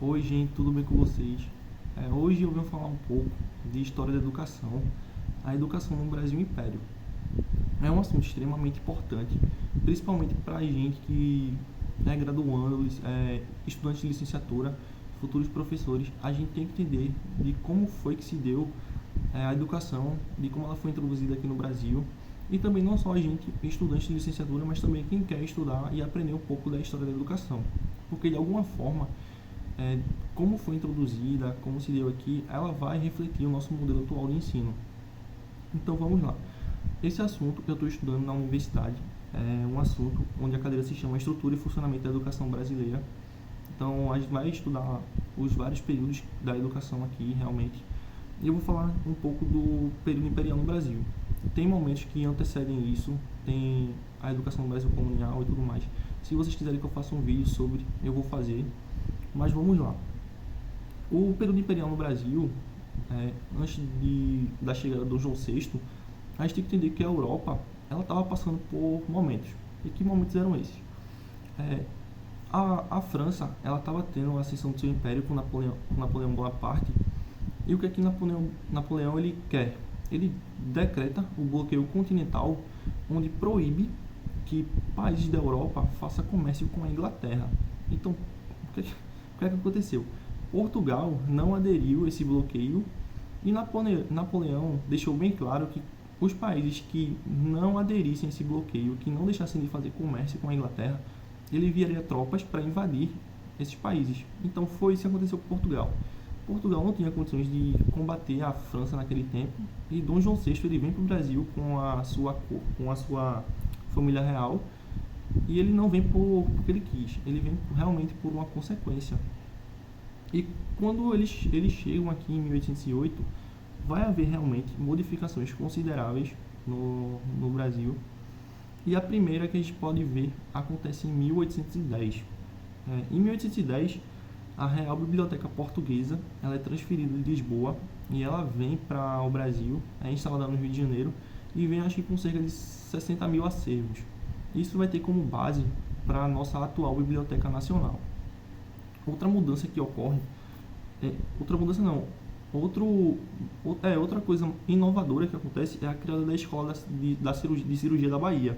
Oi, gente, tudo bem com vocês? Hoje eu venho falar um pouco de história da educação, a educação no Brasil Império. É um assunto extremamente importante, principalmente para a gente que é graduando, estudantes de licenciatura, futuros professores. A gente tem que entender de como foi que se deu a educação, de como ela foi introduzida aqui no Brasil. E também não só a gente, estudante de licenciatura, mas também quem quer estudar e aprender um pouco da história da educação. Porque de alguma forma é, como foi introduzida, como se deu aqui, ela vai refletir o nosso modelo atual de ensino. Então vamos lá. Esse assunto eu estou estudando na universidade, é um assunto onde a cadeira se chama Estrutura e Funcionamento da Educação Brasileira. Então a gente vai estudar os vários períodos da educação aqui, realmente. E eu vou falar um pouco do período imperial no Brasil. Tem momentos que antecedem isso, tem a educação no Brasil colonial e tudo mais. Se vocês quiserem que eu faça um vídeo sobre, eu vou fazer. Mas vamos lá. O período imperial no Brasil, antes da chegada do João VI, a gente tem que entender que a Europa ela estava passando por momentos. E que momentos eram esses? É, a França ela estava tendo a ascensão do seu império com Napoleão Bonaparte. E o que é que Napoleão ele quer? Ele decreta o bloqueio continental, onde proíbe que países da Europa façam comércio com a Inglaterra. Então, o que é que aconteceu? Portugal não aderiu a esse bloqueio e Napoleão deixou bem claro que os países que não aderissem a esse bloqueio, que não deixassem de fazer comércio com a Inglaterra, ele enviaria tropas para invadir esses países. Então foi isso que aconteceu com Portugal. Portugal não tinha condições de combater a França naquele tempo e Dom João VI ele vem para o Brasil com a sua família real e ele não vem porque ele quis, ele vem realmente por uma consequência. E quando eles chegam aqui em 1808, vai haver realmente modificações consideráveis no Brasil. E a primeira que a gente pode ver acontece em 1810. Em 1810, a Real Biblioteca Portuguesa ela é transferida de Lisboa e ela vem para o Brasil, é instalada no Rio de Janeiro e vem acho que com cerca de 60 mil acervos. Isso vai ter como base para a nossa atual Biblioteca Nacional. Outra mudança que ocorre, outra mudança não, outra coisa inovadora que acontece é a criação da Escola de Cirurgia da Bahia.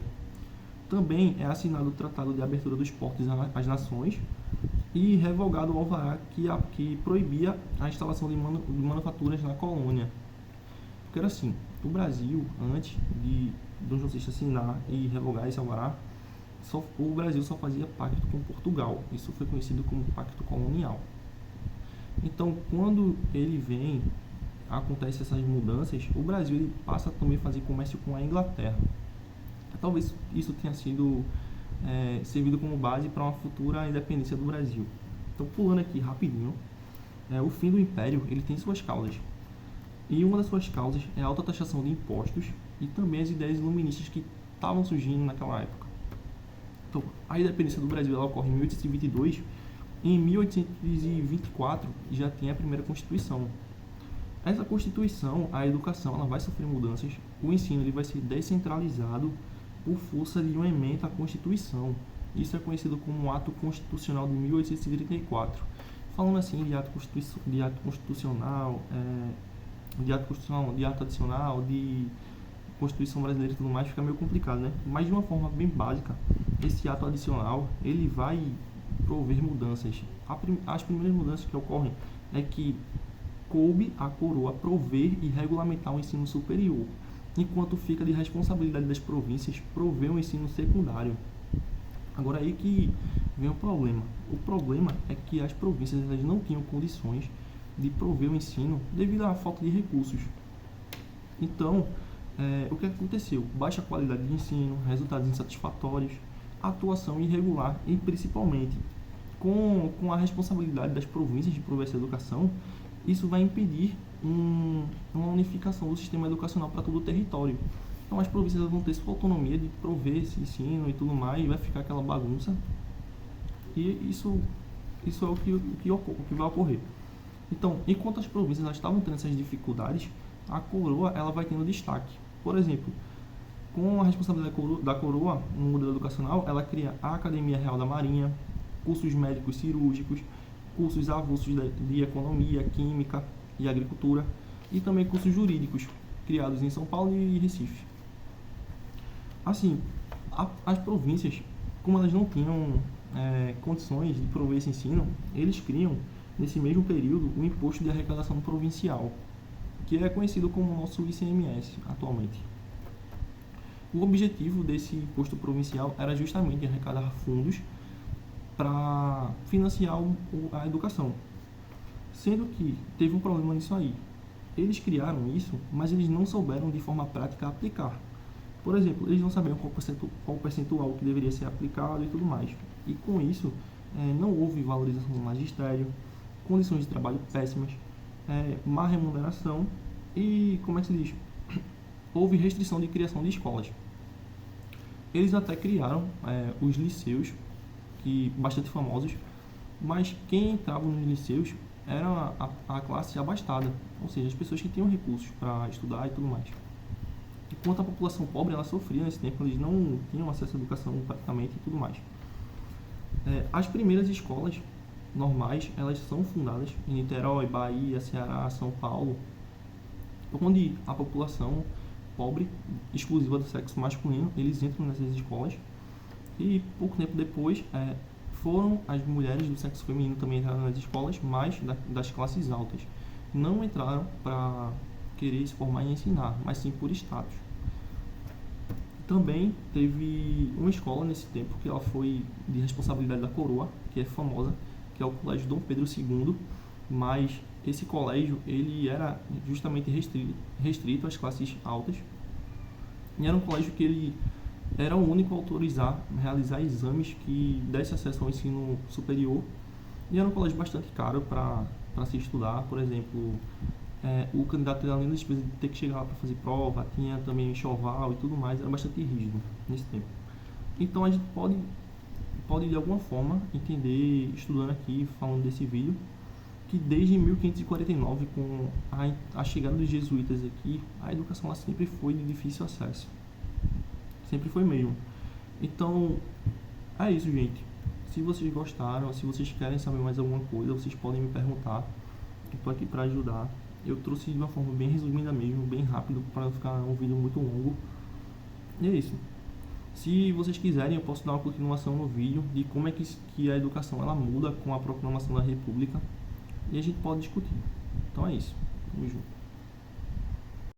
Também é assinado o Tratado de Abertura dos Portos às Nações e revogado o alvará que proibia a instalação de manufaturas na colônia. Porque era assim, o Brasil, antes de Dom João VI assinar e revogar esse alvará, o Brasil só fazia pacto com Portugal. Isso foi conhecido como pacto colonial. Então, quando ele vem, acontece essas mudanças, o Brasil ele passa também a fazer comércio com a Inglaterra. Talvez isso tenha sido servido como base para uma futura independência do Brasil. Então, pulando aqui rapidinho, o fim do Império ele tem suas causas. E uma das suas causas é a alta taxação de impostos e também as ideias iluministas que estavam surgindo naquela época. Então, a independência do Brasil ela ocorre em 1822 e em 1824 já tem a primeira Constituição. Essa Constituição, a educação ela vai sofrer mudanças, o ensino ele vai ser descentralizado por força de uma emenda à Constituição. Isso é conhecido como Ato Constitucional de 1834. Falando assim de ato constitucional, de ato adicional, de Constituição brasileira e tudo mais, fica meio complicado, né? Mas de uma forma bem básica, esse ato adicional, ele vai prover mudanças. As primeiras mudanças que ocorrem é que coube à coroa prover e regulamentar o ensino superior, enquanto fica de responsabilidade das províncias prover o ensino secundário. Agora aí que vem o problema. O problema é que as províncias elas não tinham condições de prover o ensino devido à falta de recursos. Então, o que aconteceu? Baixa qualidade de ensino, resultados insatisfatórios, atuação irregular e principalmente com a responsabilidade das províncias de prover essa educação, isso vai impedir uma unificação do sistema educacional para todo o território. Então as províncias vão ter sua autonomia de prover esse ensino e tudo mais, e vai ficar aquela bagunça. E isso é o que vai ocorrer. Então, enquanto as províncias elas estavam tendo essas dificuldades, a coroa ela vai tendo destaque. Por exemplo, com a responsabilidade da coroa no modelo educacional, ela cria a Academia Real da Marinha, cursos médicos cirúrgicos, cursos avulsos de economia, química e agricultura, e também cursos jurídicos, criados em São Paulo e Recife. Assim, as províncias, como elas não tinham condições de prover esse ensino, eles criam, nesse mesmo período, o Imposto de Arrecadação Provincial, que é conhecido como o nosso ICMS atualmente. O objetivo desse imposto provincial era justamente arrecadar fundos para financiar a educação. Sendo que teve um problema nisso aí. Eles criaram isso, mas eles não souberam de forma prática aplicar. Por exemplo, eles não sabiam qual percentual que deveria ser aplicado e tudo mais. E com isso, não houve valorização do magistério, condições de trabalho péssimas, má remuneração e, como é que se diz? Houve restrição de criação de escolas. Eles até criaram os liceus, que bastante famosos, mas quem entrava nos liceus era a classe abastada, ou seja, as pessoas que tinham recursos para estudar e tudo mais. Enquanto a população pobre, ela sofria nesse tempo, eles não tinham acesso à educação praticamente e tudo mais. As primeiras escolas normais, elas são fundadas em Niterói, Bahia, Ceará, São Paulo, onde a população pobre, exclusiva do sexo masculino, eles entram nessas escolas e pouco tempo depois foram as mulheres do sexo feminino também entraram nas escolas, mas das classes altas. Não entraram para querer se formar e ensinar, mas sim por status. Também teve uma escola nesse tempo que ela foi de responsabilidade da coroa, que é famosa, que é o Colégio Dom Pedro II, mas esse colégio ele era justamente restrito às classes altas, e era um colégio que ele era o único a autorizar realizar exames que desse acesso ao ensino superior, e era um colégio bastante caro para se estudar. Por exemplo, o candidato, além da despesa de ter que chegar lá para fazer prova, tinha também enxoval e tudo mais, era bastante rígido nesse tempo. Então a gente pode de alguma forma entender, estudando aqui, falando desse vídeo, que desde 1549, com a chegada dos jesuítas aqui, a educação ela sempre foi de difícil acesso. Sempre foi mesmo. Então, é isso, gente. Se vocês gostaram, se vocês querem saber mais alguma coisa, vocês podem me perguntar. Eu estou aqui para ajudar. Eu trouxe de uma forma bem resumida mesmo, bem rápido, para não ficar um vídeo muito longo. E é isso. Se vocês quiserem, eu posso dar uma continuação no vídeo de como é que a educação ela muda com a proclamação da República. E a gente pode discutir. Então é isso. Tamo junto.